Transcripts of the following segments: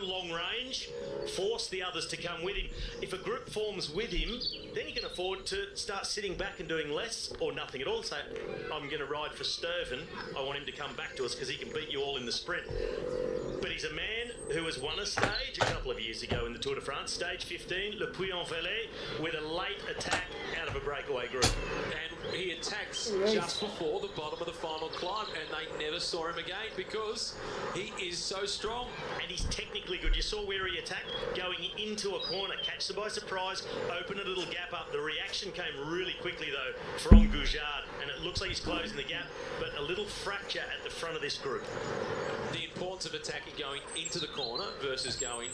long range, force the others to come with him. If a group forms with him, then you can afford to start sitting back and doing less or nothing at all. Say, I'm going to ride for Sturven. I want him to come back to us because he can beat you all in the sprint. But he's a man who has won a stage a couple of years ago in the Tour de France, stage 15, Le Puy-en-Velay, with a late attack out of a breakaway group. And he attacks just before the bottom of the final climb, and they never saw him again because he is so strong. And he's technically good. You saw where he attacked, going into a corner, catch them by surprise, open a little gap up. The reaction came really quickly, though, from Gujard, and it looks like he's closing the gap, but a little fracture at the front of this group. The importance of attacking going into the corner versus going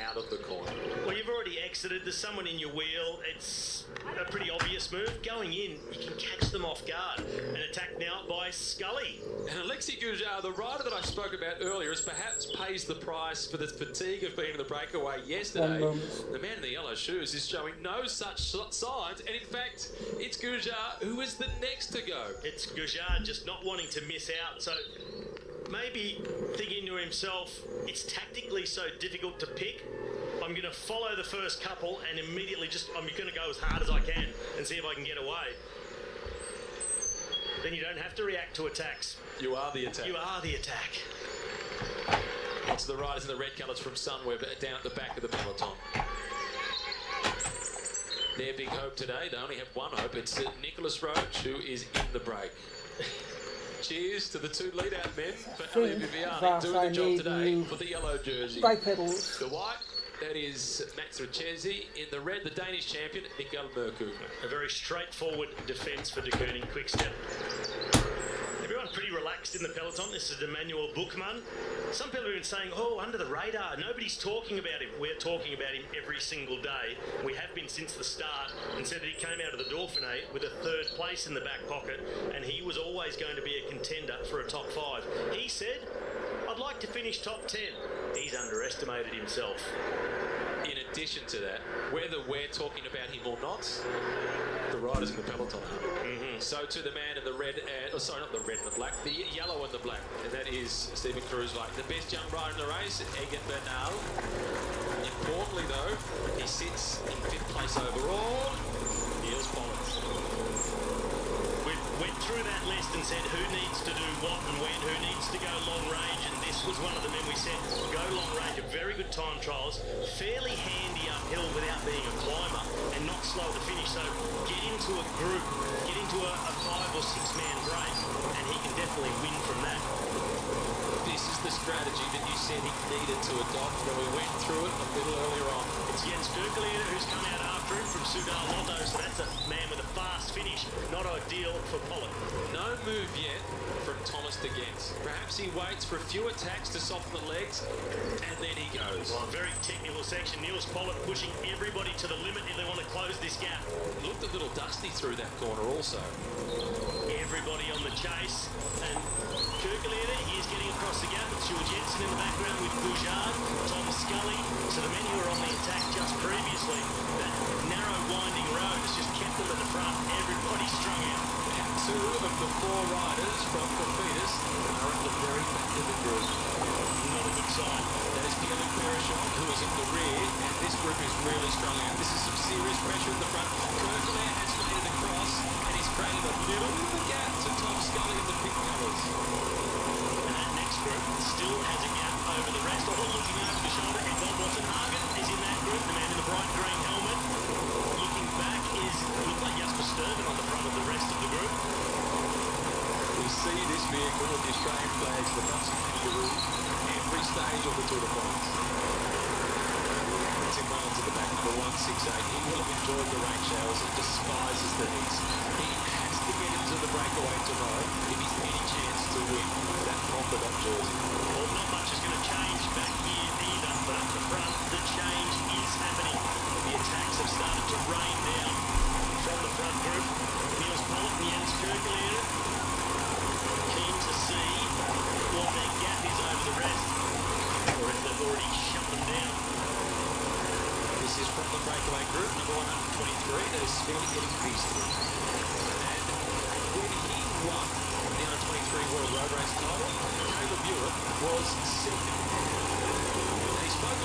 out of the corner. Well, you've already exited. There's someone in your wheel. It's a pretty obvious move. Going in, you can catch them off guard. An attack now by Scully. And Alexis Gujard, the rider that I spoke about earlier, has perhaps pays the price for the fatigue of being in the breakaway yesterday. The man in the yellow shoes is showing no such signs, and in fact, it's Gujard who is the next to go. It's Gujard just not wanting to miss out. So maybe thinking to himself, it's tactically so difficult to pick. I'm going to follow the first couple and immediately I'm going to go as hard as I can and see if I can get away. Then you don't have to react to attacks. You are the attack. You are the attack. Lots of the riders in the red colours from Sunweb down at the back of the peloton. Their big hope today, they only have one hope. It's Nicholas Roach, who is in the break. Cheers to the two lead-out men for Ali Viviani doing the job today for the yellow jersey. Brake pedals. The white, that is Max Richesi. In the red, the Danish champion, Mikael Mørkøv. A very straightforward defence for De Kooning. Quick step. Everyone pretty relaxed in the peloton. This is Emmanuel Bookman. Some people have been saying, oh, under the radar. Nobody's talking about him. We're talking about him every single day. We have been since the start, and said that he came out of the Dauphiné with a third place in the back pocket, and he was always going to be a contender for a top 5. He said, I'd like to finish top 10. He's underestimated himself. In addition to that, whether we're talking about him or not, the riders in the peloton are. So to the man in the red, sorry, not the red and the black, the yellow and the black, and that is Stephen Cruz, like the best young rider in the race, Egan Bernal. Importantly though, he sits in 5th place overall. Niels Pollitt. We went through that list and said who needs to do what and when, who needs to go long range, and this was one of the men we said go long range. A very good time trials, fairly handy uphill without being a climber, and not slow to finish. So get into a group, get into a 5 or 6 man break, and he can definitely win from that. This is the strategy that you said he needed to adopt when we went through it a little earlier on. It's Jens Kirkelier who's come out after him from Soudal Lotto, so that's a man with a fast finish. Not ideal for Pollock. No move yet from Thomas de Gens. Perhaps he waits for a few attacks to soften the legs, and then he goes. Well, a very technical section. Niels Pollitt pushing everybody to the limit if they want to close this gap. Looked a little dusty through that corner also. Everybody on the chase, and Kirkelier, he is getting across the gap with Stuart Jensen in the background with Gujard, Tom Scully. So the men who were on the attack just previously, that narrow winding road has just kept them at the front. Everybody's strung out. And 2 of the 4 riders from Cofidis are at the very back of the group. Not a good sign. That is Pierre-Luc Perrichon, who is in the rear, and this group is really strung out. This is some serious pressure in the front. Kirkelier has made it across, and he's created a little bit of a gap to Tom Scully in the pink colours. And that next group still has a gap over the rest. All looking over the shoulder, and Bob Watson-Hagen is in that group, the man in the bright green helmet. Looking back looks like Jasper Sturven on the front of the rest of the group. We see this vehicle with the Australian flags, the Bussy Kangaroo, every stage of the Tour de France. Tim Mullins at the back of the 168. He will have enjoyed the rain showers and despises the heat. He has to get into the breakaway tomorrow if he's any chance to win that confident jersey. Well, not much is going to change back here either, but up the front, the change is happening. The attacks have started to rain down from the front group. Niels Pollitt and Jens Kirkelier keen to see what their gap is over the rest, or if they've already shut them down. This is from the breakaway group, number 123, that is still getting beasted. And when he won the under-23 World Road Race title, Caleb Ewan was second. And he spoke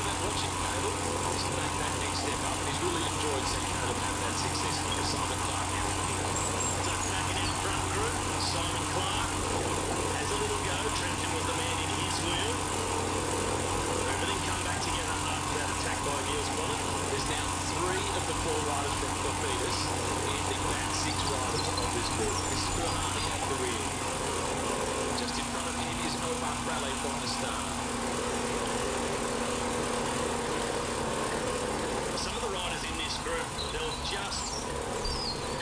just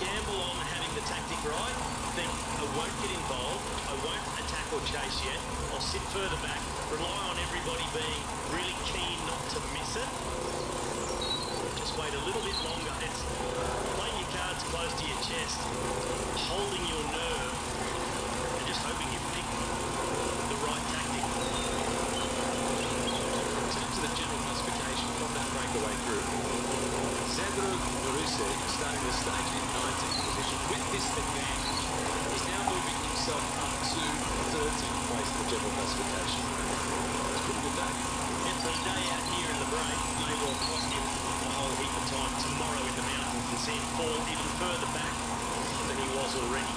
gamble on having the tactic right, think I won't get involved, I won't attack or chase yet, I'll sit further back, rely on everybody being really keen not to miss it, just wait a little bit longer. It's playing your cards close to your chest, holding your nerve, and just hoping you pick the right tactic. In terms of the general classification from that breakaway group, Sandro Maruse, starting the stage in 19th position with this advantage, is now moving himself up to 13th place in the general classification. It's a pretty good day. It's a day out here in the break may well cost him a whole heap of time tomorrow in the mountains and see him fall even further back than he was already.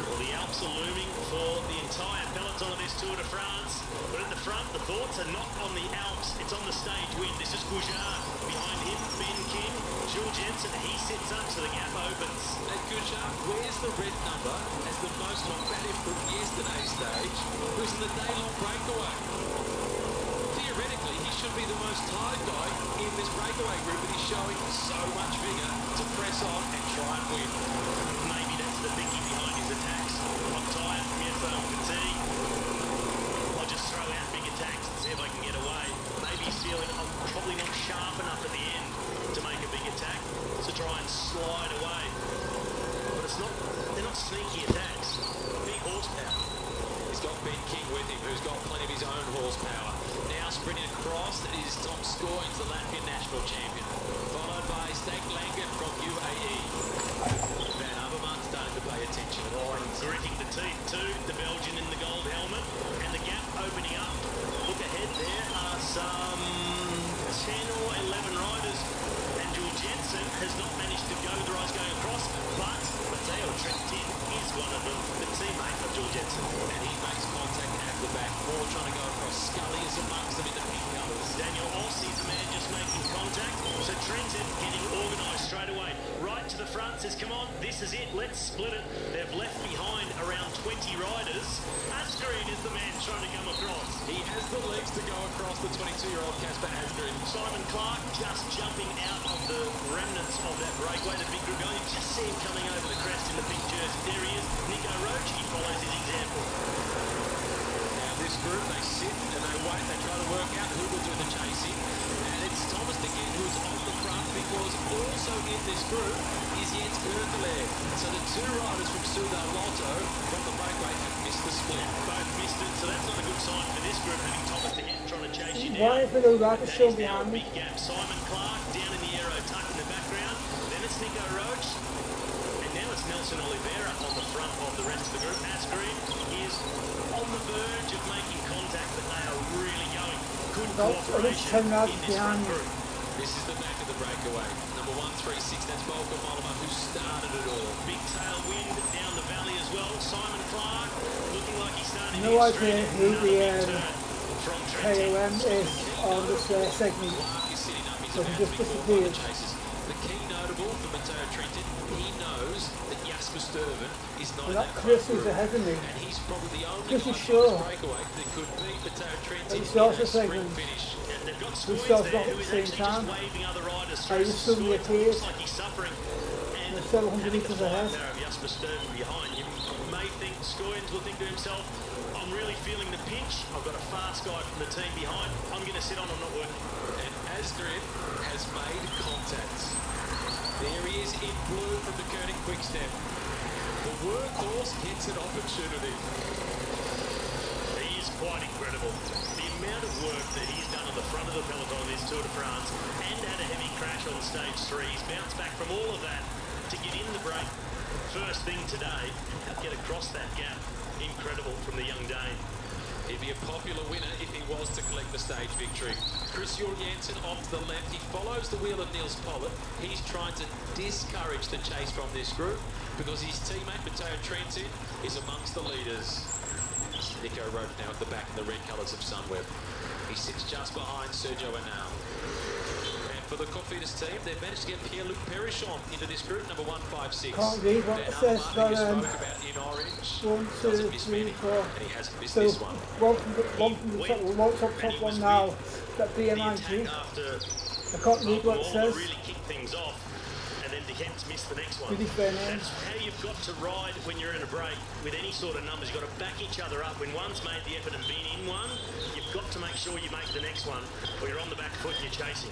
Well, the Alps are looming for the entire peloton of this Tour de France, but at the front the thoughts are not on the Alps, it's on the stage win. This is Gouchard, behind him Ben Kim, Jules Jensen, he sits up so the gap opens. And Gouchard wears the red number as the most combative from yesterday's stage, who's in the day-long breakaway. Theoretically, he should be the most tired guy in this breakaway group, but he's showing so much vigour to press on and try and win. Maybe that's the thinking behind his attacks. I'm tired, yes, I'm fatigued. I'll just throw out big attacks and see if I can get away. Maybe he's feeling I'm probably not sharp enough at the end to make a big attack, so try and slide away. But they're not sneaky attacks. Big horsepower. He's got Ben King with him, who's got plenty of his own horsepower. Now sprinting across is Tom Scoynes, the Latvian national champion, followed by Steg Langen from UAE. Van Avermaet starting to pay attention. Gritting the teeth too, the Belgian in the gold helmet, and the gap opening up. Look ahead, there are some 10 or 11 riders, and Jules Jensen has not managed to go the rise going across, but Matteo Trentin is one of them, the teammate of Jules Jensen. And he makes contact at the back, more trying to go across. Scully is amongst them in the pink colours. Daniel Oss is the man just making contact, so Trentin getting organised straight away. Right to the front, says, come on, this is it, let's split it. They've left behind around 20 riders. Asgreen is the man trying to come across. He has the legs to go across, the 22-year-old Casper Asgreen. Simon Clark just jumping out of the remnants of that breakaway, the big group going. You just see him coming over the crest in the pink jersey. There he is. Nico Roche, he follows his example. Now this group, they sit and they wait, they try to work out who will do the chasing. And it's Thomas again who's on the front, because also in this group is Jens Berkeler. So the two riders from Soudal Lotto from the breakaway have missed the split. Both missed it, so that's not a good sign for this group, having Thomas again trying to chase you down. Why is the rider still behind me? Big gap. Simon Clark down in the aero, tucked in the background. Then it's Nico Roche. And now it's Nelson Oliveira on the front of the rest of the group. Asgreen is on the verge of making contact, but they are really going. Good cooperation in this front group. This is the back of the breakaway. Number 136, that's Volker Mollema, who started it all. Big tailwind down the valley as well. Simon Clark looking like he's starting No to idea who the KOM is on this segment. Clark is sitting up, he's So he about to just be caught by the disappeared. chasers. The key notable for Matteo Trentin, he knows that Jasper Stuyven is not in That that Chris front is group. ahead of me. And he's probably the only Chris guy is from sure. this breakaway that could beat Matteo Trentin It's in also a sprint segment. finish. And they've got We Scoynes started there, off at who the is same actually time. just waving other riders I through. just suddenly Scoynes appeared. looks like he's suffering. And There's 700 having metres the ahead. firepower of Jasper Stuyven behind you may think Scoynes will think to himself, I'm really feeling the pinch. I've got a fast guy from the team behind. I'm going to sit on, I'm not working. And Asgreen has made contact. There he is in blue from the Koenig Quickstep. The workhorse gets an opportunity. He is quite incredible. The amount of work that he's done on the front of the peloton this Tour de France, and had a heavy crash on stage 3. He's bounced back from all of that to get in the break first thing today and get across that gap. Incredible from the young Dane. He'd be a popular winner if he was to collect the stage victory. Chris Jansen off to the left. He follows the wheel of Niels Pollitt. He's trying to discourage the chase from this group because his teammate Matteo Trentin is amongst the leaders. Nico Roche now at the back in the red colours of Sunweb. He sits just behind Sergio Henao. And For the Cofidis team, they've managed to get Pierre-Luc Perichon into this group, number 156. Can't read what it says, but you spoke about in orange. 1, 2, Doesn't miss 3, many, 4. and he hasn't missed So this one. one from the top one now. That The BMIG. attack after I can't read what it Waller says. really kicked things off, and then DeHemps missed the next one. Really fair name. That's how you've got to ride when you're in a break with any sort of numbers. You've got to back each other up. When one's made the effort and been in one, you've got to make sure you make the next one, or you're on the back foot and you're chasing.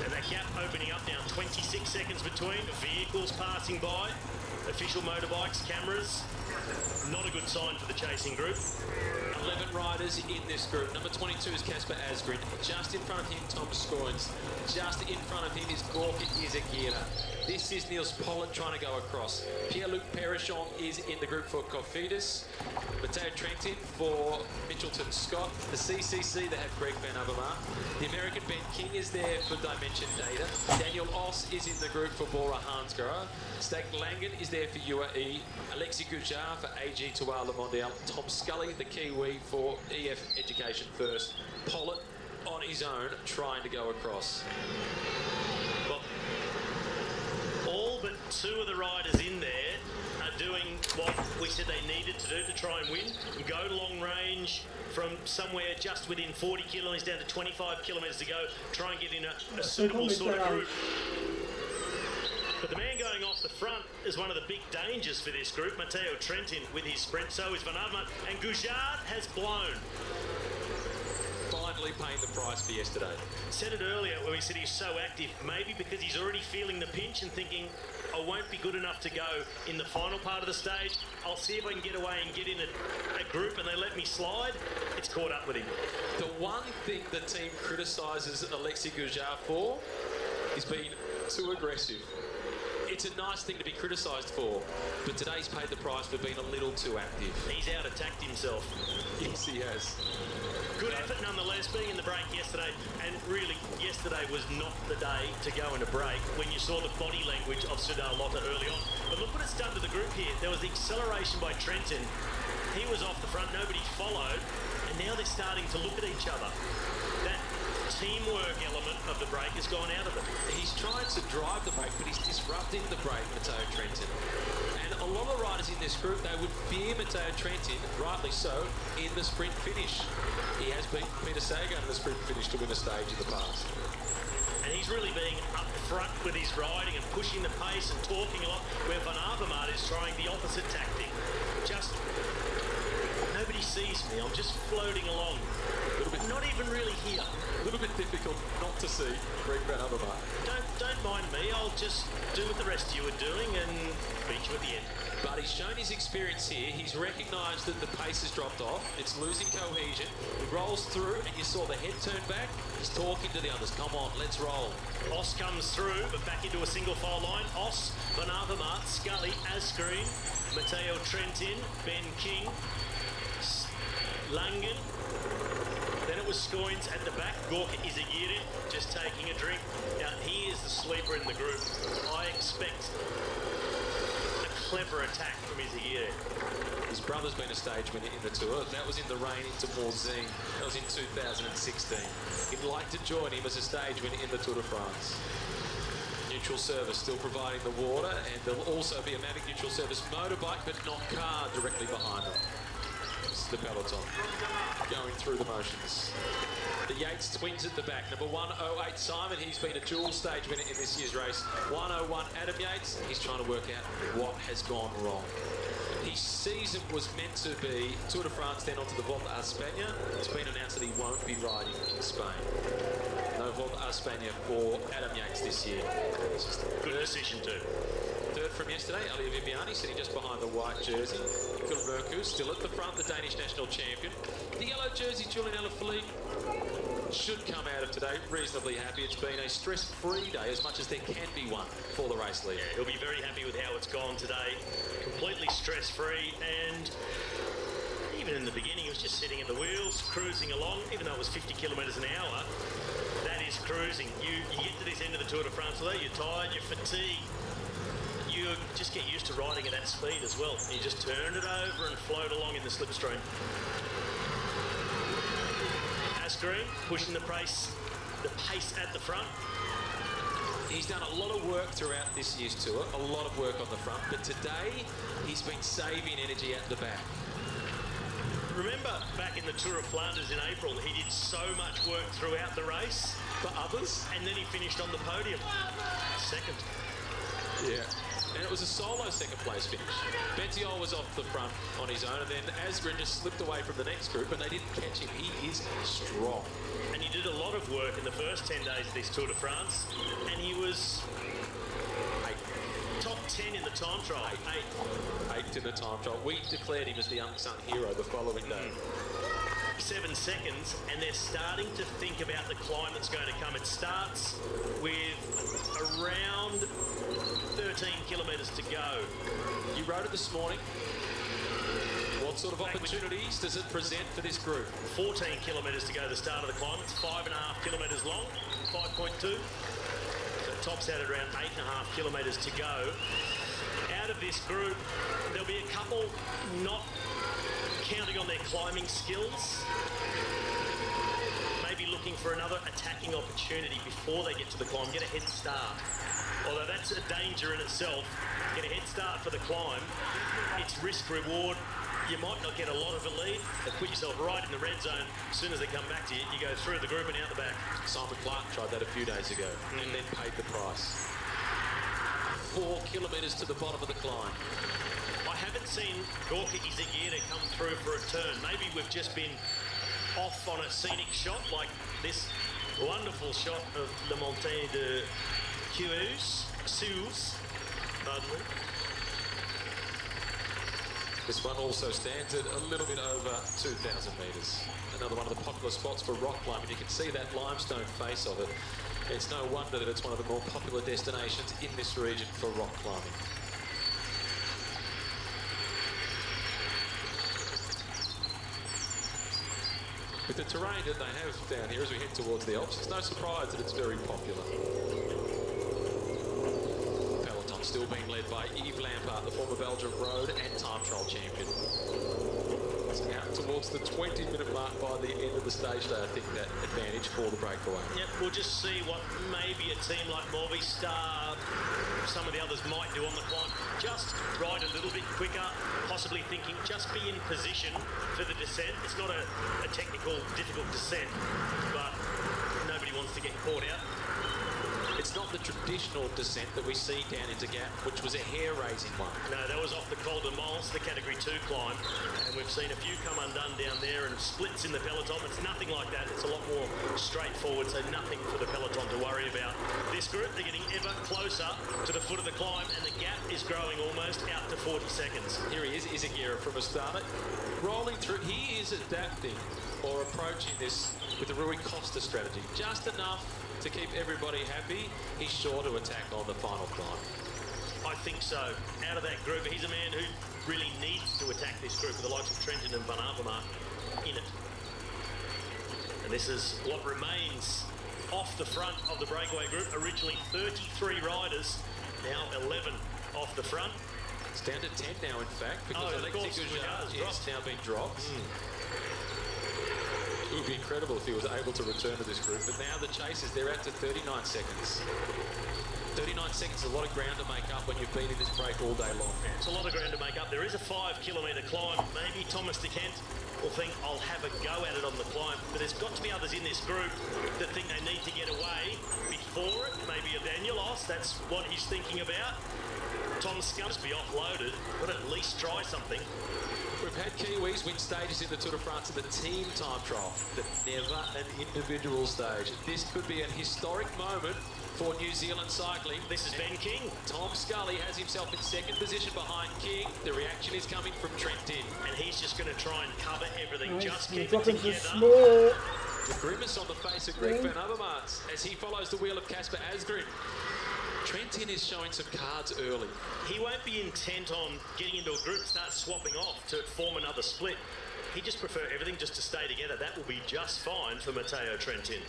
And that gap opening up now, 26 seconds between, vehicles passing by, official motorbikes, cameras. Not a good sign for the chasing group. 11 riders in this group. Number 22 is Casper Asgreen. Just in front of him, Tom Scoins. Just in front of him is Gorka Izagira. This is Niels Pollitt trying to go across. Pierre-Luc Perichon is in the group for Cofidis. Matteo Trentin for Mitchelton Scott. The CCC, they have Greg Van Avermaet. The American Ben King is there for Dimension Data. Daniel Oss is in the group for Bora Hansgrohe. Stag Langen is there for UAE. Alexis Goujar for AG Tour Le Mondial. Tom Scully, the Kiwi, for EF Education First. Pollitt on his own trying to go across. Well, all but two of the riders in there are doing what we said they needed to do to try and win, and go long range from somewhere just within 40 kilometres down to 25 kilometres to go, try and get in a suitable sort of group. But the man going off the front is one of the big dangers for this group, Matteo Trentin with his sprint, so is Van Avermaet, and Goujar has blown. Finally paying the price for yesterday. Said it earlier when we said he's so active, maybe because he's already feeling the pinch and thinking, I won't be good enough to go in the final part of the stage. I'll see if I can get away and get in a group and they let me slide. It's caught up with him. The one thing the team criticises Alexis Goujar for is being too aggressive. It's a nice thing to be criticised for, but today's paid the price for being a little too active. He's out-attacked himself. Yes, he has. Good effort nonetheless, being in the break yesterday, and really yesterday was not the day to go in a break when you saw the body language of Sudar Lotta early on. But look what it's done to the group here. There was the acceleration by Trentin. He was off the front, nobody followed, and now they're starting to look at each other. That teamwork element of the break has gone out of it. He's trying to drive the break, but he's disrupting the break, Matteo Trentin. And a lot of riders in this group, they would fear Matteo Trentin, rightly so, in the sprint finish. He has beaten Peter Sagan in the sprint finish to win a stage in the past. And he's really being up front with his riding and pushing the pace and talking a lot, where Van Avermaet is trying the opposite tactic. Just, nobody sees me, I'm just floating along. Not even really here. A little bit difficult not to see Greg Van Avermaet. Don't mind me, I'll just do what the rest of you are doing and beat you at the end. But he's shown his experience here. He's recognised that the pace has dropped off. It's losing cohesion. He rolls through and you saw the head turn back. He's talking to the others. Come on, let's roll. Oss comes through, but back into a single file line. Oss, Van Avermaet, Scully, Asgreen, Matteo Trentin, Ben King, Langen. Then it was Scoins at the back. Gorka Izagira just taking a drink. Now, he is the sleeper in the group. I expect a clever attack from Izagira. His brother's been a stage winner in the Tour. That was in the rain into Morzine. That was in 2016. He'd like to join him as a stage winner in the Tour de France. Neutral service still providing the water, and there'll also be a Mavic neutral service motorbike, but not car, directly behind him. This is the peloton going through the motions. The Yates twins at the back. Number 108 Simon, he's been a dual stage winner in this year's race. 101 Adam Yates, he's trying to work out what has gone wrong. His season was meant to be Tour de France, then onto the Volta a España. It's been announced that he won't be riding in Spain. No Volta a España for Adam Yates this year. Good decision too. Third from yesterday, Elia Viviani sitting just behind the white jersey. Phil Merkus still at the front, the Danish national champion. The yellow jersey, Julian Alaphilippe, should come out of today reasonably happy. It's been a stress-free day, as much as there can be one for the race league. Yeah, he'll be very happy with how it's gone today. Completely stress-free, and even in the beginning, he was just sitting at the wheels, cruising along, even though it was 50 kilometres an hour. That is cruising. You get to this end of the Tour de France, although you're tired, you're fatigued, you just get used to riding at that speed as well. You just turn it over and float along in the slipstream. Asgreen pushing the pace the pace at the front. He's done a lot of work throughout this year's tour, a lot of work on the front, but today he's been saving energy at the back. Remember back in the Tour of Flanders in April, he did so much work throughout the race For others, and then he finished on the podium. Second. yeah. And it was a solo second place finish. Bettiol was off the front on his own, and then Asgreen just slipped away from the next group, and they didn't catch him. He is strong. And he did a lot of work in the first 10 days of this Tour de France, and he was top 10 in the time trial. Eighth in the time trial. We declared him as the unsung hero the following day. 7 seconds, and they're starting to think about the climb that's going to come. It starts with around 13 kilometres to go. You wrote it this morning. What sort of opportunities does it present for this group? 14 kilometres to go, the start of the climb. It's 5.5 kilometres long, 5.2. So it tops out at around 8.5 kilometres to go. Out of this group, there'll be a couple not counting on their climbing skills, maybe looking for another attacking opportunity before they get to the climb, get a head start. Although that's a danger in itself, get a head start for the climb. It's risk reward. You might not get a lot of a lead, but put yourself right in the red zone. As soon as they come back to you, you go through the group and out the back. Simon Clark tried that a few days ago and then paid the price. 4 kilometres to the bottom of the climb. I haven't seen Gorka Izagirre come through for a turn. Maybe we've just been off on a scenic shot like this wonderful shot of Le Montagne de Suze. Pardon me. This one also stands at a little bit over 2,000 metres. Another one of the popular spots for rock climbing. You can see that limestone face of it. It's no wonder that it's one of the more popular destinations in this region for rock climbing. With the terrain that they have down here as we head towards the Alps, it's no surprise that it's very popular. Peloton still being led by Yves Lampard, the former Belgian road and time trial champion. It's out towards the 20-minute mark by the end of the stage day, I think, that advantage for the breakaway. Yep, we'll just see what maybe a team like Movistar, some of the others might do on the climb. Just ride a little bit quicker, possibly thinking just be in position for the descent. It's not a technical, difficult descent, but nobody wants to get caught out. It's not the traditional descent that we see down into Gap, which was a hair-raising one. No, that was off the Col de Mons, the Category 2 climb, and we've seen a few come undone down there and splits in the peloton. It's nothing like that. It's a lot more straightforward, so nothing for the peloton to worry about. This group, they're getting ever closer to the foot of the climb, and the gap is growing almost out to 40 seconds. Here he is, Izagirre from Astana, rolling through. He is adapting or approaching this with the Rui Costa strategy. Just enough to keep everybody happy. He's sure to attack on the final climb. I think so. Out of that group, he's a man who really needs to attack this group with the likes of Trentin and Van Avermaet in it. And this is what remains off the front of the breakaway group. Originally 33 riders, now 11 off the front. It's down to 10 now, in fact, because Alexis Gouchard has now been dropped. It would be incredible if he was able to return to this group, but now the chasers, they're out to 39 seconds. 39 seconds is a lot of ground to make up when you've been in this break all day long. It's a lot of ground to make up. There is a 5-kilometre climb. Maybe Thomas de Kent will think, I'll have a go at it on the climb. But there's got to be others in this group that think they need to get away before it. Maybe a Danielos, that's what he's thinking about. Tom Scum's be offloaded, but at least try something. We've had Kiwis win stages in the Tour de France in the team time trial, but never an individual stage. This could be a historic moment for New Zealand cycling. This is Ben King. Tom Scully has himself in second position behind King. The reaction is coming from Trentin. And he's just going to try and cover everything. Nice. Just keep it Dropping together. small. The grimace on the face of Greg Van Avermaet as he follows the wheel of Casper Asgreen. Trentin is showing some cards early. He won't be intent on getting into a group, start swapping off to form another split. He'd just prefer everything just to stay together. That will be just fine for Matteo Trentin.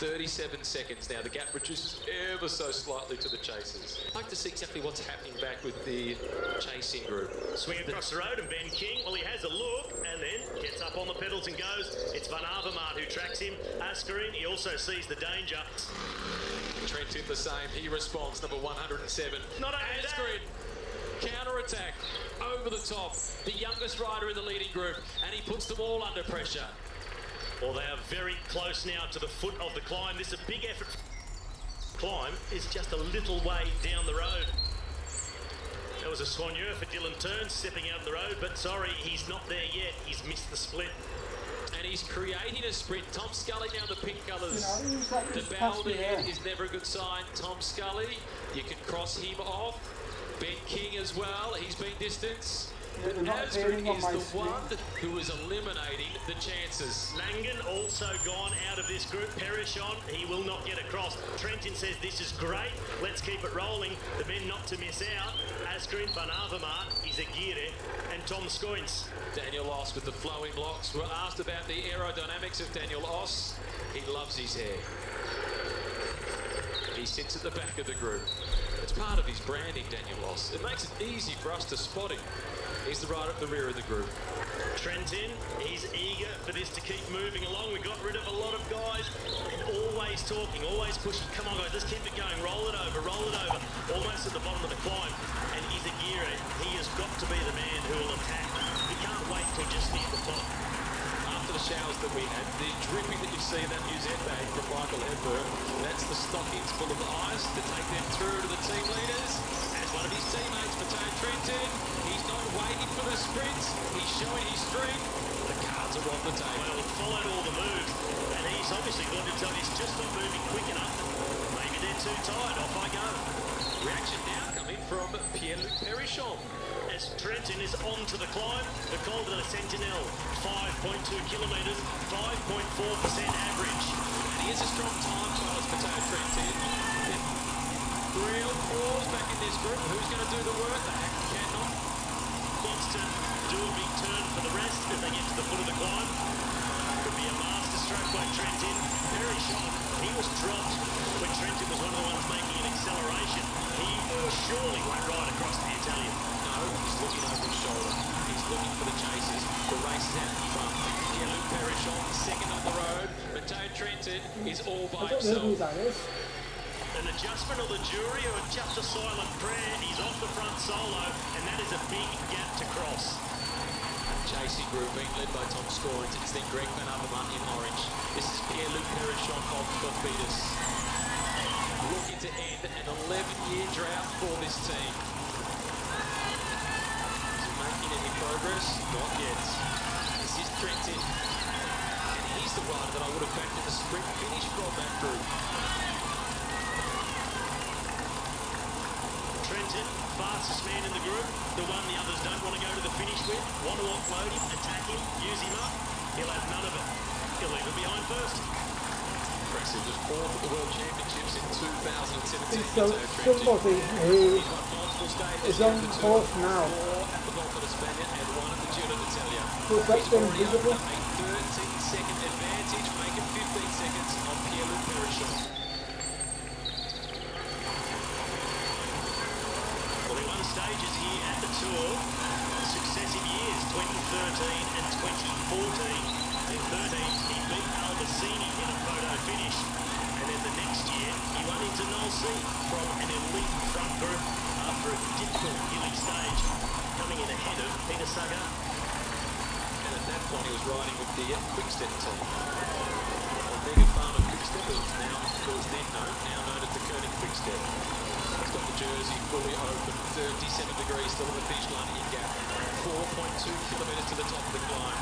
37 seconds now. The gap reduces ever so slightly to the chasers. I'd like to see exactly what's happening back with the chasing group. Swing across the road and Ben King, well, he has a look and then gets up on the pedals and goes. It's Van Avermaet who tracks him. Askerin, he also sees the danger. Trentin the same. He responds, number 107. Not only that. Askerin, counter-attack, over the top. The youngest rider in the leading group, and he puts them all under pressure. Well, they are very close now to the foot of the climb. This is a big effort. Climb is just a little way down the road. That was a soigneur for Dylan Turns stepping out of the road, but sorry, he's not there yet. He's missed the split. And he's creating a sprint. Tom Scully now the pink colours. Like The bowled head is never a good sign. Tom Scully, you can cross him off. Ben King as well, he's been distanced. But Askerin is the one who is eliminating the chances. Langan also gone out of this group. Perichon, he will not get across. Trentin says this is great. Let's keep it rolling. The men not to miss out. Askerin, Van Avermaet, Izagirre and Tom Scoins. Daniel Oss with the flowing locks. We're asked about the aerodynamics of Daniel Oss. He loves his hair. He sits at the back of the group. It's part of his branding, Daniel Oss. It makes it easy for us to spot him. He's the rider at the rear of the group. Trentin, he's eager for this to keep moving along. We got rid of a lot of guys and always talking, always pushing. Come on, guys, let's keep it going. Roll it over, almost at the bottom of the climb. And Izagirre, he has got to be the man who will attack. He can't wait till just near the top. After the showers that we had, the dripping that you see in that museum bag from Michael Hedberg, that's the stockings full of ice to take them through to the team leaders. As one of his teammates, Mateo Trentin, he's not waiting for the sprints, he's showing his strength. The cards are on the table. Well, he followed all the moves, and he's obviously going to tell he's just not moving quick enough. Maybe they're too tired. Off I go. Reaction now coming from Pierre-Luc Perichon. As Trentin is onto the climb, the Col de la Sentinelle, 5.2 kilometres, 5.4% average. And he is a strong time trialist, Mateo Trentin. Real pause back in this group. Who's going to do the work? They cannot. Wants to do a big turn for the rest if they get to the foot of the climb. Could be a master stroke by Trentin. Very shot. He was dropped when Trentin was one of the ones making an acceleration. He surely won't ride across the Italian. No, he's looking over his shoulder. He's looking for the chasers. The race is out in front. Pierre-Luc Perichon, second on the road. Mateo Trentin is all by himself. An adjustment of the jury or just a silent prayer. He's off the front solo, and that is a big gap to cross. Chasing group being led by Tom Scorins. It's then Greg Van Avermaet in orange. This is Pierre-Luc Perichon of Barbados. Looking to end an 11-year drought for this team. Is he making any progress? Not yet. This is Trentin. And he's the rider that I would have backed in the sprint finish from that group. Trentin, fastest man in the group, the one the others don't want to go to the finish with, want to offload him, attack him, use him up. He'll have none of it. He'll leave it behind first. Impressive, just fourth at the World Championships in 2017. So somebody who is on course now, At the Volta de Spaniard and one at the Giro d'Italia. who's that been Already visible? a 13-second advantage, making 15 seconds on Pierre-Luc Perichon. Well, he won stages here at the Tour, successive years, 2013 and 2014. In 13, he beat Albacini in a photo finish. And then the next year, he won into Null C from an elite front group after a difficult hilly stage, coming in ahead of Peter Sagan. And at that point, he was riding with the Quickstep team. Mega Farmer Quickstep, who was then known as the Koenig Quickstep. He's got the jersey fully open, 37 degrees still on the finish line in gap. 4.2 kilometres to the top of the climb.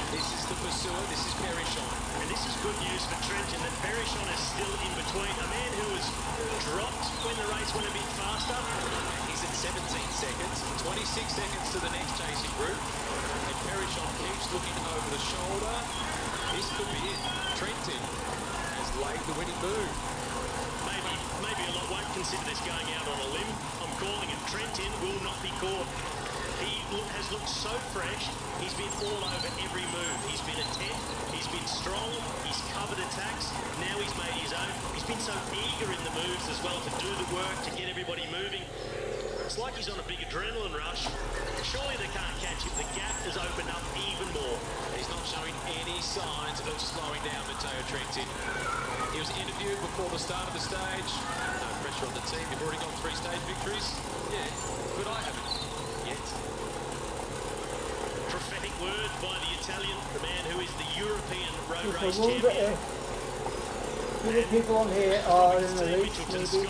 This is the pursuer, this is Perichon. And this is good news for Trentin that Perichon is still in between. A man who was dropped when the race went a bit faster. He's at 17 seconds, 26 seconds to the next chasing group. And Perichon keeps looking over the shoulder. This could be it. Trentin has laid the winning move. Maybe a lot won't consider this going out on a limb. I'm calling it. Trentin will not be caught. He has looked so fresh. He's been all over every move. He's been attempt. He's been strong. He's covered attacks. Now he's made his moves as well to do the work, to get everybody moving. It's like he's on a big adrenaline rush. Surely they can't catch him. The gap has opened up even more. He's not showing any signs of slowing down Matteo Trentin. He was interviewed before the start of the stage. No pressure on the team. You've already got 3 stage victories. Yeah, but I haven't yet. Prophetic word by the Italian, the man who is the European road If I race wonder champion. if the people on here are in the race, maybe.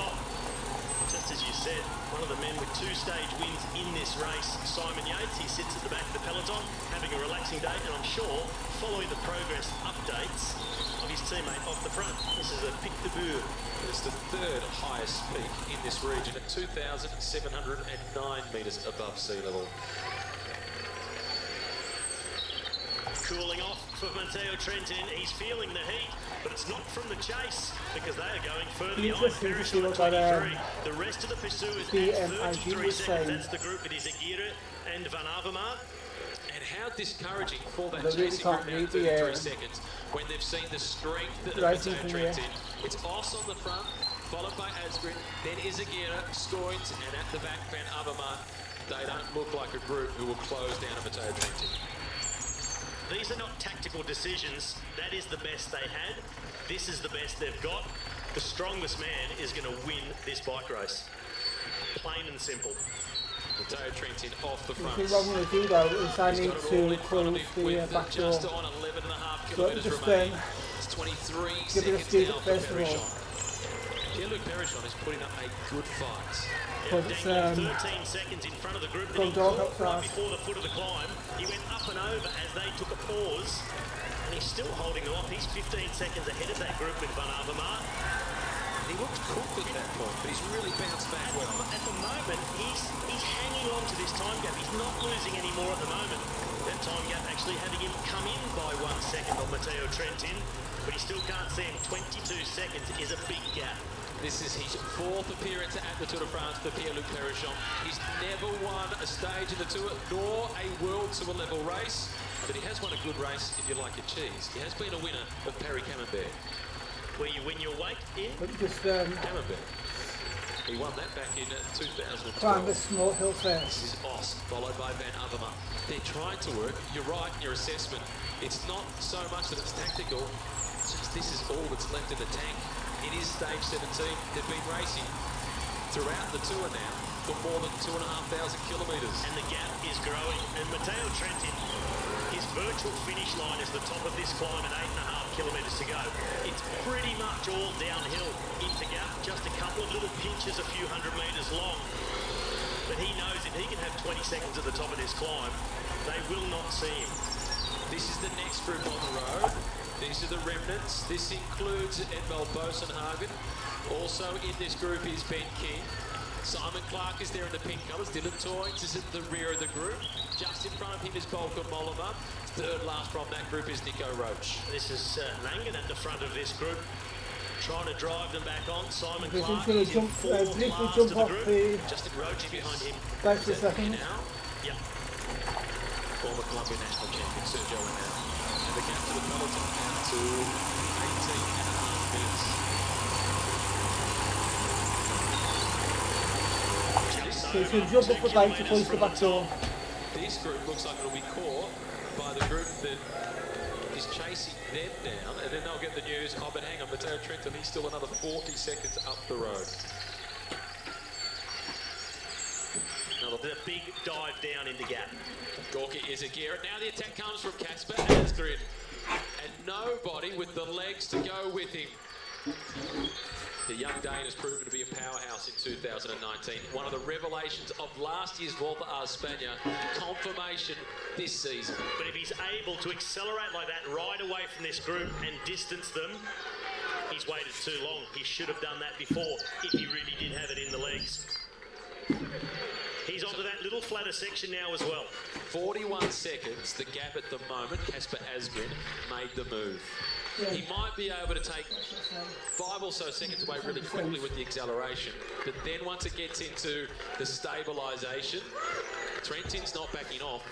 Just as you said, one of the men with 2 stage wins in this race, Simon Yates. He sits at the back of the peloton, having a relaxing day, and I'm sure following the progress updates of his teammate off the front. This is a Pic de Bure. It's the 3rd highest peak in this region at 2,709 metres above sea level. Cooling off for Matteo Trentin. He's feeling the heat, but it's not from the chase because they are going further behind. Interesting to see what that, 23. The rest of the pursuers the at MIG 33 was seconds. saying. That's the group with Izagirre and Van Avermaet. And how discouraging for that They really chasing can't group now read at the, 33 seconds when they've seen the strength of Rising Matteo from here. Trentin. It's Oss on the front, followed by Asgrin, then Izagirre, Scoins, and at the back, Van Avermaet. They don't look like a group who will close down a Matteo Trentin. These are not tactical decisions. That is the best they had. This is the best they've got. The strongest man is going to win this bike race. Plain and simple. Matteo Trentin off the The front. thing I'm going to do though is I He's need got it all to in front of close him the with back door. just on 11.5 So kilometres just remaining. It's 23 give it a seconds speed now at for first of all. Perrichon. Pierre-Luc Perrichon is putting up a good fight. But it's, Dangling 13 seconds in front of the group that he gone dark caught up right fast. before the foot of the climb. He went up and over as they took a pause, and he's still holding them off. He's 15 seconds ahead of that group with Van Avermaet. He looked cooked at that point, but he's really bounced back well. At the moment, he's hanging on to this time gap. He's not losing any more at the moment. That time gap actually having him come in by 1 second on Matteo Trentin, but he still can't see him. 22 seconds is a big gap. This is his 4th appearance at the Tour de France for Pierre-Luc Perrichon. He's never won a stage in the Tour, nor a World Tour level race, but he has won a good race if you like your cheese. He has been a winner of Paris Camembert. Where you win your weight in. But just Camembert. He won that back in 2012. climb this small hill This first. is Oss, followed by Van Avermaet. They're trying to work. You're right in your assessment. It's not so much that it's tactical, it's just this is all that's left in the tank. It is stage 17. They've been racing throughout the tour now for more than 2,500 kilometres. And the gap is growing. And Matteo Trentin, his virtual finish line is the top of this climb at 8.5 kilometres to go. It's pretty much all downhill into gap, just a couple of little pinches a few hundred metres long. But he knows if he can have 20 seconds at the top of this climb, they will not see him. This is the next group on the road. These are the remnants. This includes Edvald Bosenhagen. Also in this group is Ben King. Simon Clark is there in the pink colours. Dylan Toynes is at the rear of the group. Just in front of him is Volker Mollema. 3rd last from that group is Nico Roche. This is Nangan at the front of this group, trying to drive them back on. Simon Because Clark he's going is to in jump, 4th briefly last jump of the off group. the Just Roche behind him. back to Is that second. now? Yeah. Former Colombian national champion Sergio Henao. And the gap to the peloton now to 18.5 minutes. So he's going to jump up the bank to close the back door. This group looks like it'll be caught by the group that is chasing them down, and then they'll get the news, oh, but hang on, Matteo Trentin, he's still another 40 seconds up the road. The big dive down in the gap. Gorky Izagirre. Now the attack comes from Kasper Asgrin. And nobody with the legs to go with him. The young Dane has proven to be a powerhouse in 2019. One of the revelations of last year's Volta a España. Confirmation this season. But if he's able to accelerate like that right away from this group and distance them, he's waited too long. He should have done that before if he really did have it in the legs. He's onto that little flatter section now as well. 41 seconds, the gap at the moment. Kasper Asgrin made the move. Yeah. He might be able to take 5 or so seconds away really quickly with the acceleration, but then once it gets into the stabilisation, Trentin's not backing off.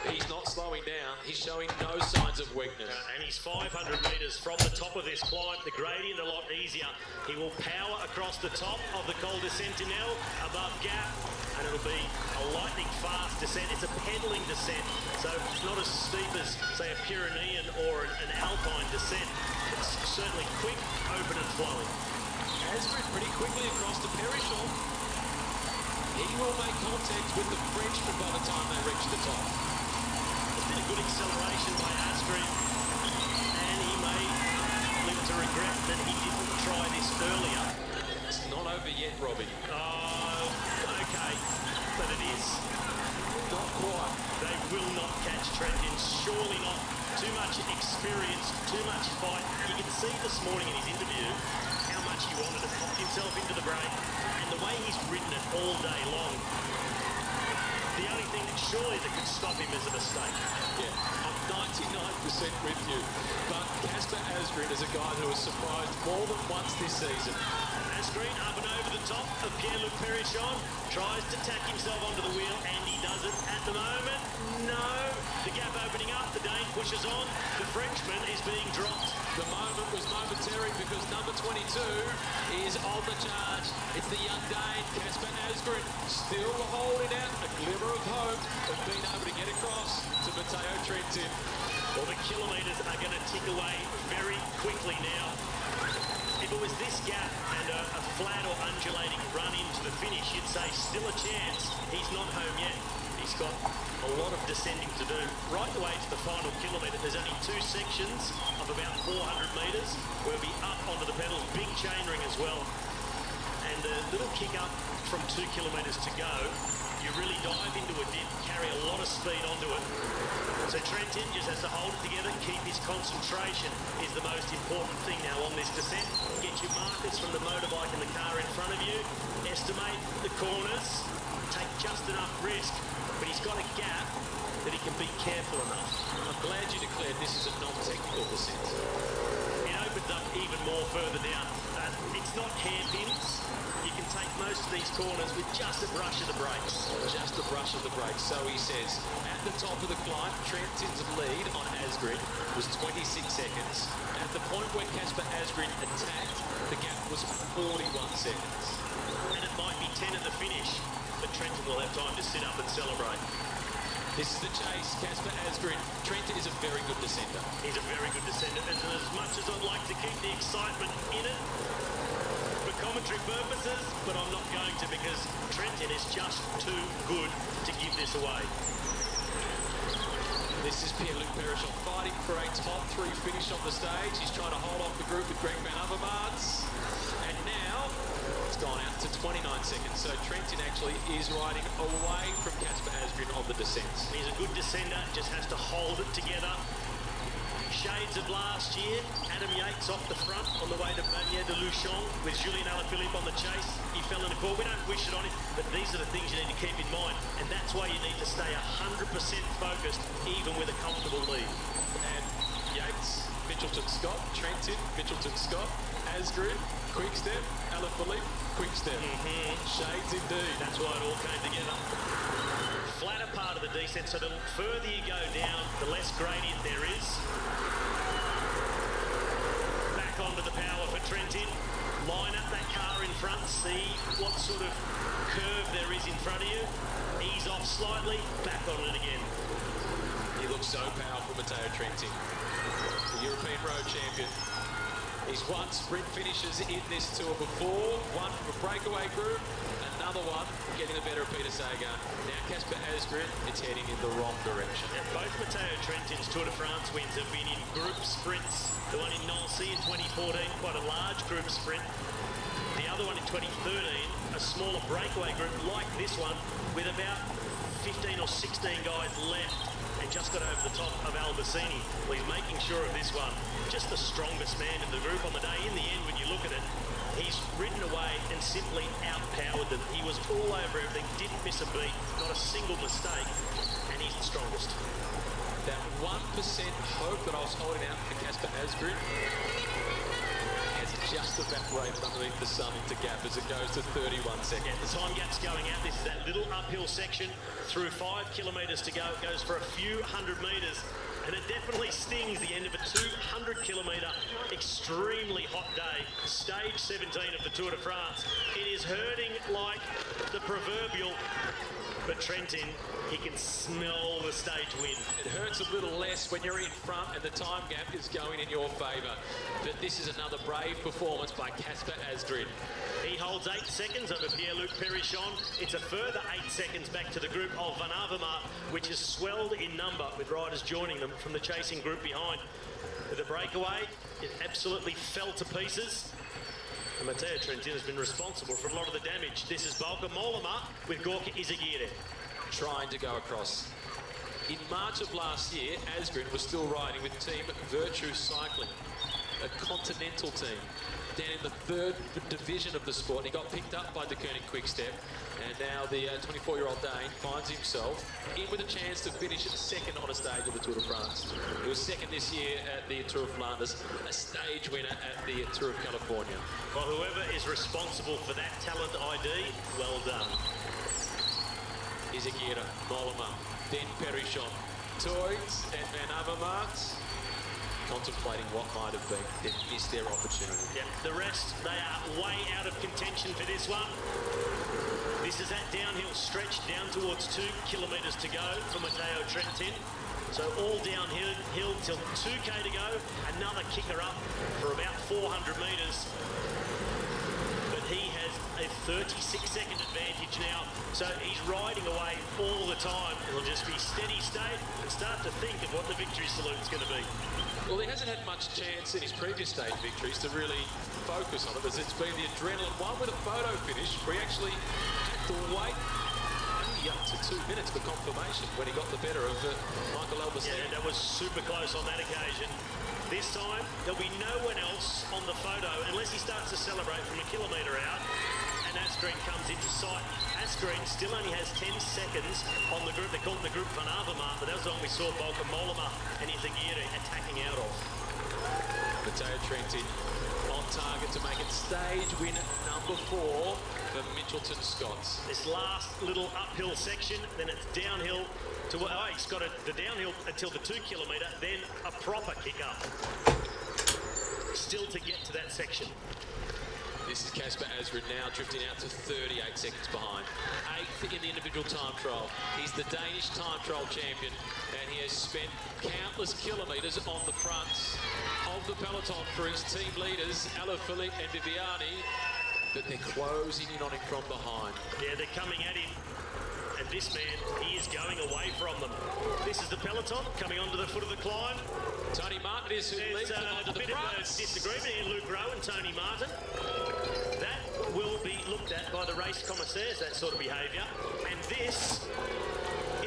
He's not slowing down. He's showing no signs of weakness. And he's 500 metres from the top of this climb. The gradient a lot easier. He will power across the top of the Col de Sentinelle above Gap, and it'll be a lightning fast descent. It's a pedalling descent, so it's not as steep as, say, a Pyrenean or an Alpine descent. It's certainly quick, open and flowing. Asgrid pretty quickly across to Perichon. He will make contact with the Frenchman by the time they reach the top. It's been a good acceleration by Asgrid, and he may live to regret that he didn't try this earlier. It's not over yet, Robbie. Oh, okay, but it is. Not quite. They will not catch Trentin, surely not. Too much experience, too much fight. You can see this morning in his interview how much he wanted to pop himself into the break, and the way he's ridden it all day long. The only thing that surely that could stop him is a mistake. Yeah, I'm 99% with you. But Casper Asgreen is a guy who has surprised more than once this season. Asgreen up and over the top of Pierre-Luc Perichon, tries to tack himself onto the wheel, and he does it at the moment. No, the gap opening up, the Dane pushes on, the Frenchman is being dropped. The moment was momentary because number 22 is on the charge. It's the young Dane, Casper Asgreen, still holding out a glimmer of hope of being able to get across to Matteo Trentin. Well, the kilometres are going to tick away very quickly now. If it was this gap and a flat or undulating run into the finish, you'd say still a chance. He's not home yet. He's got a lot of descending to do. Right the way to the final kilometre, there's only 2 sections of about 400 metres. We'll be up onto the pedals, big chainring as well. And a little kick up from 2 kilometres to go. You really dive into a dip, carry a lot of speed onto it. So Trentin just has to hold it together, keep his concentration is the most important thing now on this descent. Get your markers from the motorbike and the car in front of you, estimate the corners, take just enough risk, but he's got a gap that he can be careful enough. I'm glad you declared this is a non-technical descent. It opens up even more further down. It's not hairpins. You can take most of these corners with just a brush of the brakes. Just a brush of the brakes. So he says, at the top of the climb, Trentin's lead on Asgreen was 26 seconds. At the point where Casper Asgreen attacked, the gap was 41 seconds. And it might be 10 at the finish, but Trentin will have time to sit up and celebrate. This is the chase, Casper Asgreen. Trentin is a very good descender. He's a very good descender, and as much as I'd like to keep the excitement in it, for commentary purposes, but I'm not going to because Trentin is just too good to give this away. This is Pierre-Luc Perichon fighting for a top 3 finish on the stage. He's trying to hold off the group with Greg Van Avermaets. And now it's gone out to 29 seconds. So Trentin actually is riding away from Casper Asgreen on the descent. He's a good descender, just has to hold it together. Shades of last year, Adam Yates off the front on the way to Bagnères de Luchon with Julien Alaphilippe on the chase. He fell in a corner. We don't wish it on him, but these are the things you need to keep in mind, and that's why you need to stay 100% focused, even with a comfortable lead. And Yates, Mitchelton Scott, Trentin, Mitchelton Scott, Asgreen, quick step, Alaphilippe, quick step. Shades indeed. That's why it all came together. Flatter part of the descent, so the further you go down, the less gradient there is. Back onto the power for Trentin. Line up that car in front, see what sort of curve there is in front of you. Ease off slightly, back on it again. He looks so powerful, Matteo Trentin, the European road champion. He's won sprint finishes in this tour before, one from a breakaway group, another one getting the better of Peter Sagan. Now Casper Asgreen, it's heading in the wrong direction. And both Matteo Trentin's Tour de France wins have been in group sprints. The one in Nancy in 2014, quite a large group sprint. The other one in 2013, a smaller breakaway group like this one, with about 15 or 16 guys left, and just got over the top of Albacini. Well, he's making sure of this one. Just the strongest man in the group on the day. In the end, when you look at it, he's ridden away and simply outpowered them. He was all over everything, didn't miss a beat, not a single mistake, and he's the strongest. That 1% hope that I was holding out for Casper Asgreen has just evaporated underneath the sun into gap as it goes to 31 seconds. Yeah, the time gap's going out. This is that little uphill section through 5 kilometres to go. It goes for a few hundred metres, and it definitely stings the end of a 200-kilometre extremely hot day. Stage 17 of the Tour de France. It is hurting like the proverbial, but Trentin, he can smell the stage wind. It hurts a little less when you're in front and the time gap is going in your favour. But this is another brave performance by Casper Asgreen. He holds 8 seconds over Pierre-Luc Perichon. It's a further 8 seconds back to the group of Van Avermaet, which has swelled in number with riders joining them from the chasing group behind. With the breakaway, it absolutely fell to pieces. And Matteo Trentin has been responsible for a lot of the damage. This is Bauke Mollema with Gorka Izagirre. Trying to go across. In March of last year, Asgreen was still riding with Team Virtue Cycling, a continental team, down in the 3rd division of the sport. And he got picked up by the Koenig Quick-Step, and now the 24-year-old Dane finds himself in with a chance to finish second on a stage of the Tour de France. He was second this year at the Tour of Flanders, a stage winner at the Tour of California. Well, whoever is responsible for that talent ID, well done. Izagirre, Mollema, then Perichon, Toys and Van Avermaet contemplating what might have been. They've missed their opportunity. Yeah, the rest, they are way out of contention for this one. This is that downhill stretch down towards 2 kilometres to go for Matteo Trentin. So all downhill till 2k to go. Another kicker up for about 400 metres. But he has a 36-second advantage now. So he's riding away all the time. It'll just be steady state and start to think of what the victory salute's going to be. Well, he hasn't had much chance in his previous stage victories to really focus on it, as it's been the adrenaline one with a photo finish where he actually had to wait only up to 2 minutes for confirmation when he got the better of Michael Albacete. Yeah, that was super close on that occasion. This time, there'll be no one else on the photo unless he starts to celebrate from a kilometre out and Asgreen comes into sight. Asgreen still only has 10 seconds on the group. They call it the group Van Avermaet, but that was the one we saw Bauke Mollema and Izagirre attacking out of. Matteo Trentin on target to make it stage win number 4 for Mitchelton Scott. This last little uphill section, then it's downhill to, oh, he's got the downhill until the 2 kilometre, then a proper kick up. Still to get to that section. This is Casper Asgreen now drifting out to 38 seconds behind. 8th in the individual time trial. He's the Danish time trial champion, and he has spent countless kilometres on the fronts of the peloton for his team leaders, Alaphilippe and Viviani, but they're closing in on him from behind. Yeah, they're coming at him. And this man, he is going away from them. This is the peloton coming onto the foot of the climb. Tony Martin is who leads them onto the bit of a front. disagreement here, Luke Rowe and Tony Martin. That will be looked at by the race commissaires, that sort of behaviour. And this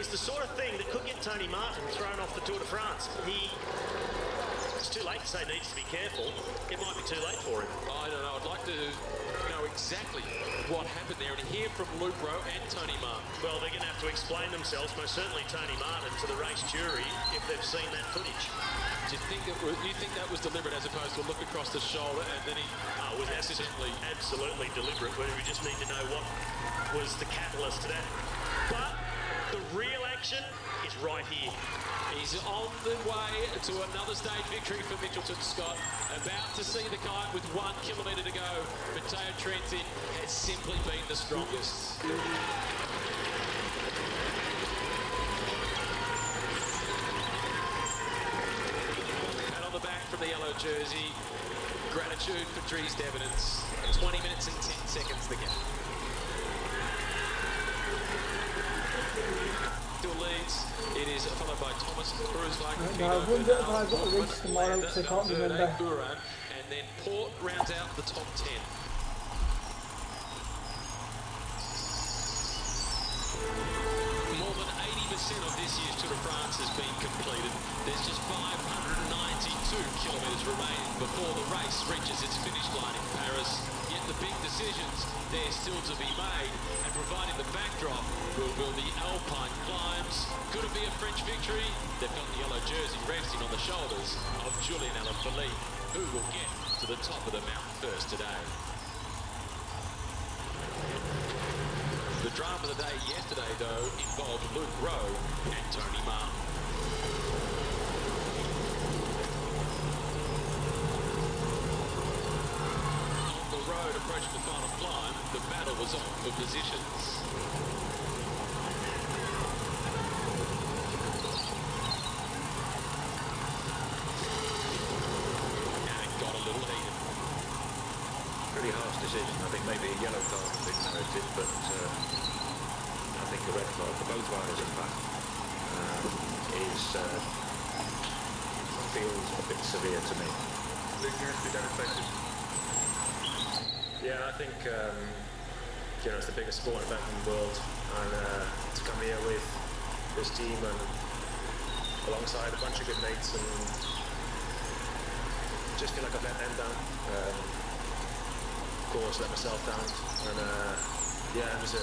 is the sort of thing that could get Tony Martin thrown off the Tour de France. It's too late to say needs to be careful. It might be too late for him. I don't know. I'd like to know exactly what happened there and hear from Luke Rowe and Tony Martin. Well, they're going to have to explain themselves, most certainly Tony Martin, to the race jury if they've seen that footage. Do you think that was deliberate as opposed to a look across the shoulder and then he was absolutely deliberate. We just need to know what was the catalyst to that. But the real action is right here. He's on the way to another stage victory for Mitchelton Scott. About to see the kite with 1 kilometre to go. Matteo Trentin has simply been the strongest. And on the back from the yellow jersey, gratitude for Dries Devenants. 20 minutes and 10 seconds the gap. Still leads. It is followed by Thomas Kruzwijk. I wonder if I've got a race tomorrow because I can't remember. Uran, and then Port rounds out the top 10. More than 80% of this year's Tour de France has been completed. There's just 592 kilometres remaining before the race reaches its finish line in Paris. Yet the big decisions, they're still to be made, and providing the backdrop will the Alpine climbs. Could it be a French victory? They've got the yellow jersey resting on the shoulders of Julian Alaphilippe, who will get to the top of the mountain first today. The drama of the day yesterday, though, involved Luke Rowe and Tony Martin. On the road approaching the final climb, the battle was on for positions. And it got a little heated. Pretty harsh decision. I think maybe a yellow card would be merited, but I think a red card for both riders, in fact, feels a bit severe to me. Luke has to be devastated. Yeah, I think it's the biggest sport event in the world, and to come here with this team and alongside a bunch of good mates, and just feel like I've let them down. Of course, let myself down, and it was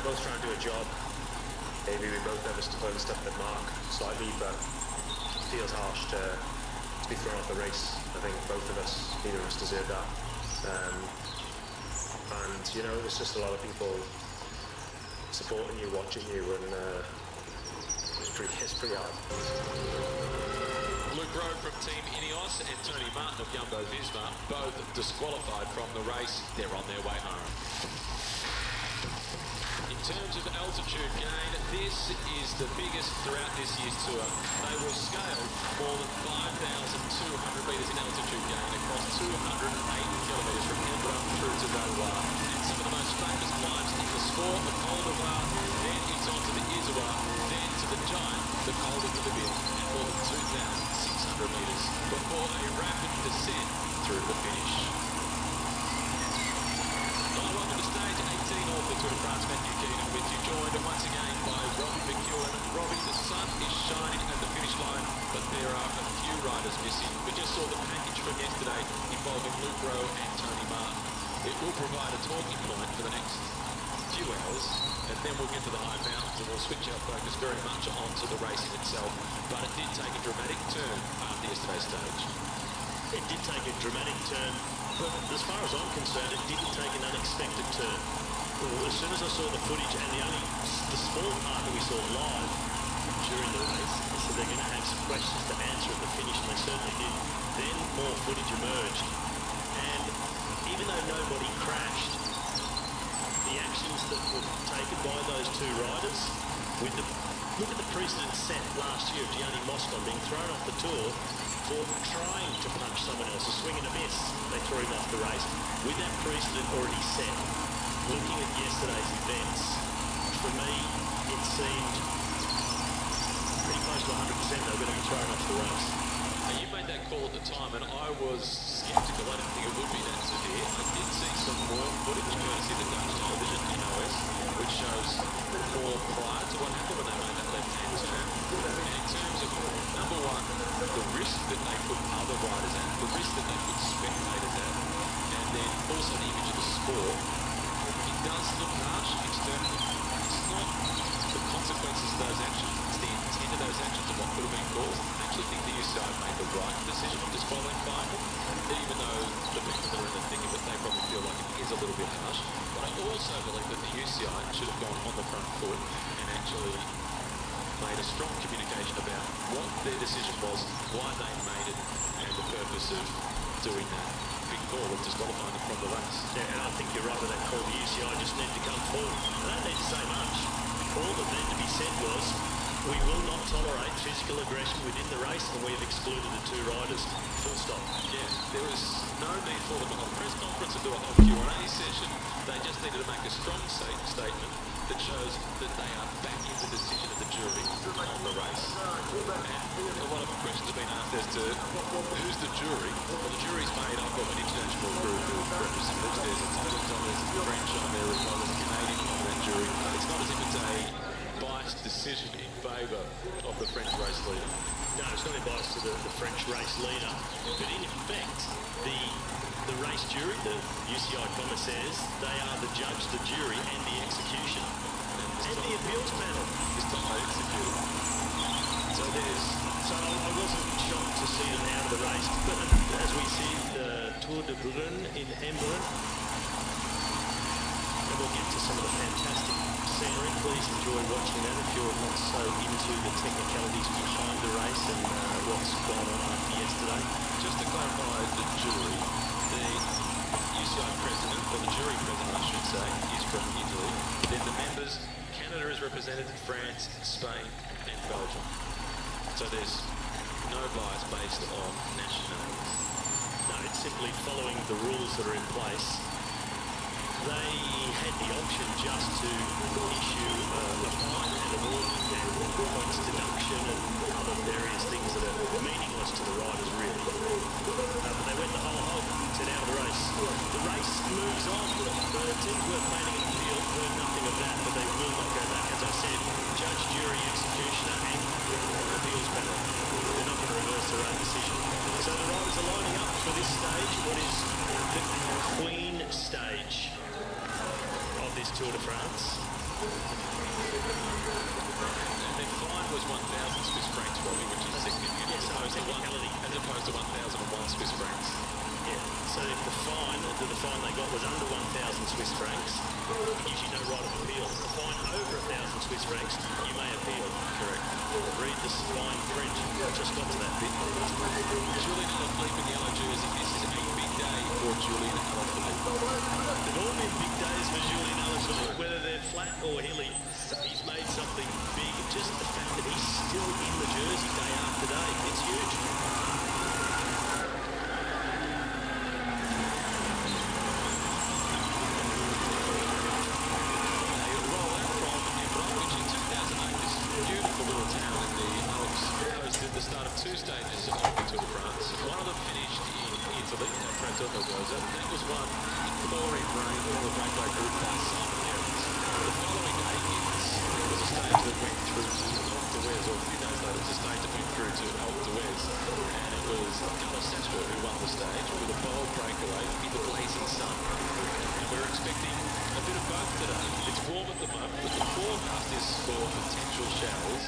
both trying to do a job. Maybe we both overstepped the mark slightly, but it feels harsh to be thrown off the race. I think both of us, neither of us deserve that. There's just a lot of people supporting you, watching you, and it's pretty hard. Luke Rowe from Team Ineos and Tony Martin of Jumbo Visma, both disqualified from the race. They're on their way home. In terms of altitude gain, this is the biggest throughout this year's tour. They will scale more than 5,200 metres in altitude gain across 208 kilometres from Emblem through to Valois. And some of the most famous climbs in the sport, the Col de Var, then it's on to the Izoard, then to the giant, the Col de Libyan, at more than 2,600 metres before a rapid descent through the finish. Welcome to stage 18 of the Tour de France. Matthew Keenan with you, joined once again by Robbie McEwen. Robbie, the sun is shining at the finish line, but there are a few riders missing. We just saw the package from yesterday involving Luke Rowe and Tony Martin. It will provide a talking point for the next few hours, and then we'll get to the high mountains and we'll switch our focus very much onto the racing itself. But it did take a dramatic turn after yesterday's stage. It did take a dramatic turn, but as far as I'm concerned, it didn't take an unexpected turn. As soon as I saw the footage, and the small part that we saw live during the race, so they're going to have some questions to answer at the finish, and they certainly did. Then more footage emerged, and even though nobody crashed, the actions that were taken by those two riders, look at the precedent set last year of Gianni Moscon being thrown off the Tour for trying to punch someone else, a swing and a miss. They threw him off the race. With that precedent already set, looking at yesterday's events, for me, it seemed pretty close to 100% they were going to be thrown off the race. Now, you made that call at the time, and I was sceptical. I didn't think it would be that severe. I did see some more footage courtesy the Dutch television, EOS, which shows more prior to what happened when they made that left-hand turn. And in terms of, number one, the risk that they put other riders at, the risk that they put spectators at, and then also the image of the sport, it does look harsh externally. It's not the consequences of those actions, it's the intent of those actions and what could have been caused. I actually think the UCI made the right decision of disqualifying them, even though the people that are in the thick of it, they probably feel like it is a little bit harsh. But I also believe that the UCI should have gone on the front foot and actually made a strong communication about what their decision was, why they made it, and the purpose of doing that big call of disqualifying them from the race. Yeah, and I think you're right with that call. The UCI just need to come forward. They don't need to say much. All that needed to be said was, we will not tolerate physical aggression within the race, and we have excluded the two riders. Full stop. Yeah, there was no need for them to hold a press conference and do a whole Q&A session. They just needed to make a strong statement that shows that they are backing the decision of the jury on the race. And a lot of questions have been asked as to who's the jury. Well, the jury's made up of an international group of representatives. There's Italians on there, there's French on there, as well as a Canadian on that jury. It's not as if it's a biased decision in favour of the French race leader. No, it's not biased to the French race leader, but in effect, the race jury, the UCI commissaires, they are the judge, the jury, and the execution, and the appeals panel. This time they executed. So I wasn't shocked to see them out of the race, but as we de Brun in Hamburg. And we'll get to some of the fantastic scenery. Please enjoy watching that if you're not so into the technicalities behind the race and what's gone on after yesterday. Just to clarify the jury, the UCI president, or the jury president I should say, is from Italy. Then the members, Canada is represented, France, Spain and Belgium. So there's no bias based on nationalities. No, it's simply following the rules that are in place. They had the option just to issue a fine and award and points deduction and other various things that are meaningless to the riders, really. But they went the whole hog, set out of the race. The race moves on. The teams were planning an appeal, heard nothing of that, but they will not go back. As I said, judge, jury, executioner and appeals panel. They're not going to reverse their own decision. So the riders are lining up for this stage, what is the Queen stage of this Tour de France. And their fine was 1,000 Swiss francs, Robbie, which is significant. Yes, as opposed to 1,001 Swiss francs. Yeah, so if the fine they got was under 1,000 Swiss francs, it gives you no right of appeal. A fine over 1,000 Swiss francs, you may appeal. Correct. Read this fine print. Just got to that bit. Julian Alaphilippe in yellow jersey. This is a big day for Julian Alaphilippe. They've all been big days for Julian Alaphilippe, whether they're flat or hilly. He's made something big. Just the fact that he's still in the jersey day after day, it's huge. The start of two stages of the Tour de France. One of them finished in Italy at Prato del Rosa. That was one pouring rain on the breakaway group by Simon Evans. The following day, it was a stage that went through to Alpe d'Huez, or a few days later, it was a stage that went through to Alpe d'Huez. And it was Carlos Sastre who won the stage with a bold breakaway in the blazing sun. And we're expecting a bit of both today. It's warm at the moment, but the forecast is for potential showers.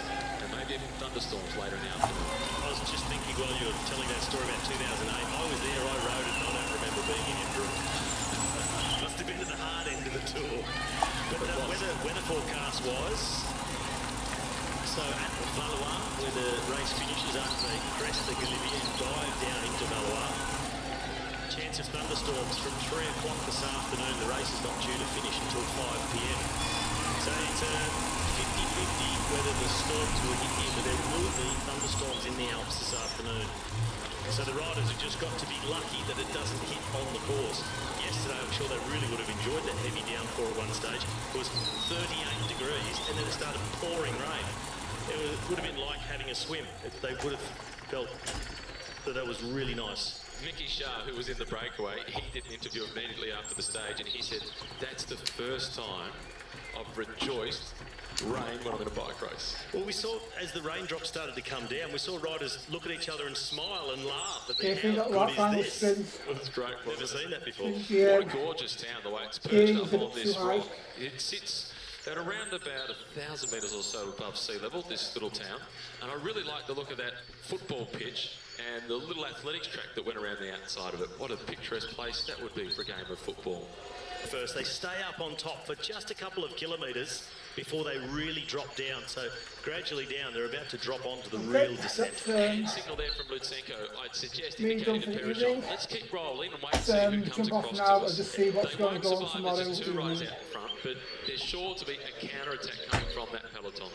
Maybe even thunderstorms later in the afternoon. I was just thinking while you were telling that story about 2008, I was there, I rode it, and I don't remember being in Hamburg. Must have been at the hard end of the tour. But the weather forecast was, so at Valois, where the race finishes after they crest the Galibier and dive down into Valois, chance of thunderstorms from 3 o'clock this afternoon. The race is not due to finish until 5 p.m. So it's a 50-50 whether the storms will hit here, but there will be thunderstorms in the Alps this afternoon. So the riders have just got to be lucky that it doesn't hit on the course. Yesterday, I'm sure they really would have enjoyed that heavy downpour at one stage. It was 38 degrees, and then it started pouring rain. It would have been like having a swim. They would have felt that was really nice. Mickey Shah, who was in the breakaway, he did an interview immediately after the stage, and he said, that's the first time I've rejoiced rain when I'm in a bike race. Well, we saw as the raindrops started to come down, we saw riders look at each other and smile and laugh. How good is this? That's great. Never seen that before. What a gorgeous town, the way it's perched up on this rock. It sits at around about 1,000 metres or so above sea level, this little town. And I really like the look of that football pitch and the little athletics track that went around the outside of it. What a picturesque place that would be for a game of football. First, they stay up on top for just a couple of kilometres before they really drop down. So gradually down, they're about to drop onto the real descent. And signal there from Lutsenko. I'd suggest indicating to Perignon, let's keep rolling and wait and see who comes across to us. They won't survive, there's 2 riders out in front, but there's sure to be a counter-attack coming from that peloton.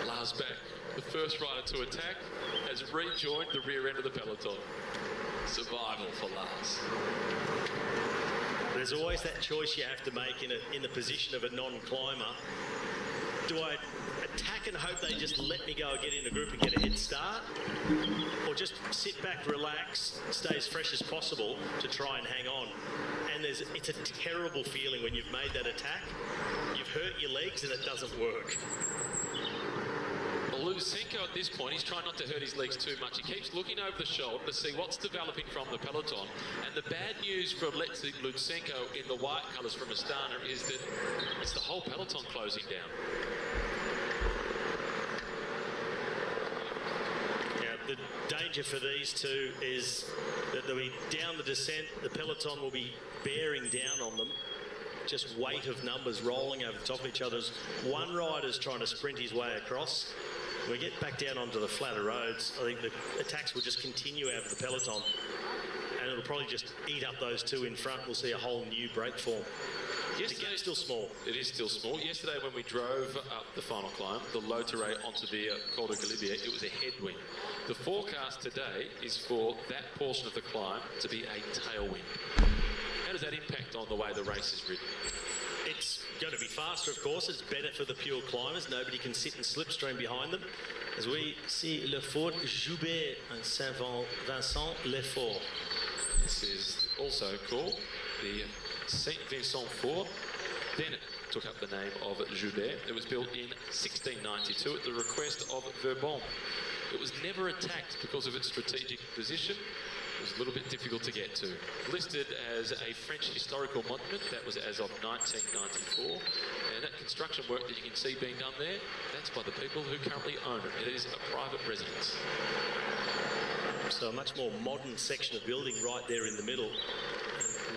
Lars Bak, the first rider to attack, has rejoined the rear end of the peloton. Survival for Lars. There's always that choice you have to make in the position of a non-climber. Do I attack and hope they just let me go and get in a group and get a head start? Or just sit back, relax, stay as fresh as possible to try and hang on? And it's a terrible feeling when you've made that attack. You've hurt your legs and it doesn't work. Lutsenko at this point, he's trying not to hurt his legs too much. He keeps looking over the shoulder to see what's developing from the peloton. And the bad news for Lutsenko in the white colours from Astana is that it's the whole peloton closing down. Yeah, the danger for these two is that they'll be down the descent, the peloton will be bearing down on them. Just weight of numbers rolling over the top of each other. One rider's trying to sprint his way across. When we get back down onto the flatter roads, I think the attacks will just continue out of the peloton, and it'll probably just eat up those two in front. We'll see a whole new break form. The gap's still small. It is still small. Yesterday when we drove up the final climb, the low terrain onto the Col de Galibier, it was a headwind. The forecast today is for that portion of the climb to be a tailwind. How does that impact on the way the race is ridden? It's going to be faster, of course. It's better for the pure climbers. Nobody can sit and slipstream behind them. As we see Le Fort Joubert and Saint-Vincent-les-Forts. This is also called the Saint-Vincent Fort. Then it took up the name of Joubert. It was built in 1692 at the request of Vauban. It was never attacked because of its strategic position. It was a little bit difficult to get to. Listed as a French historical monument, that was as of 1994. And that construction work that you can see being done there, that's by the people who currently own it. It is a private residence. So a much more modern section of building right there in the middle.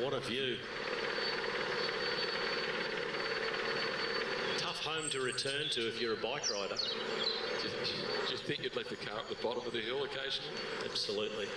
What a view. Tough home to return to if you're a bike rider. Do you think you'd leave the car at the bottom of the hill occasionally? Absolutely.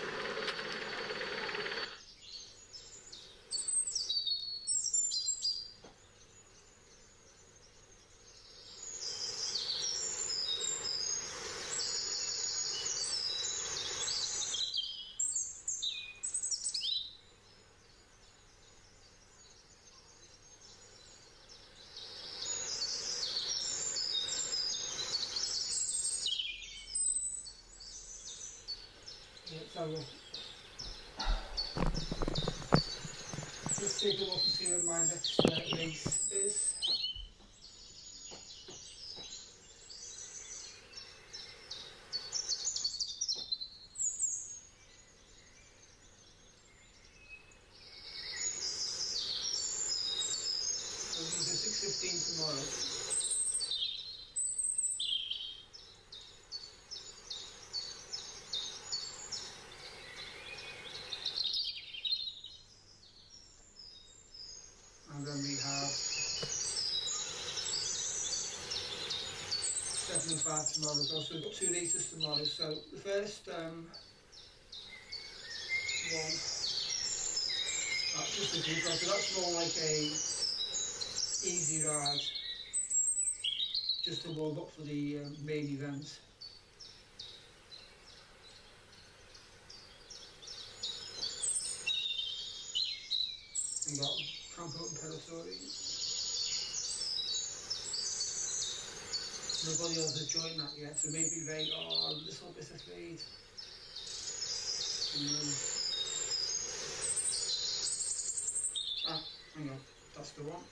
Let's take a look and see where my next race is. So these are 6:15 tomorrow. And then we have 7 and 5 tomorrow as well. So we've got 2 races tomorrow. So the first one, that's just a group. So that's more like a easy ride, just to warm up for the main event. We got Campo and Pelotori. Nobody else has joined that yet, so maybe they are a little bit afraid. Hang on, that's the one.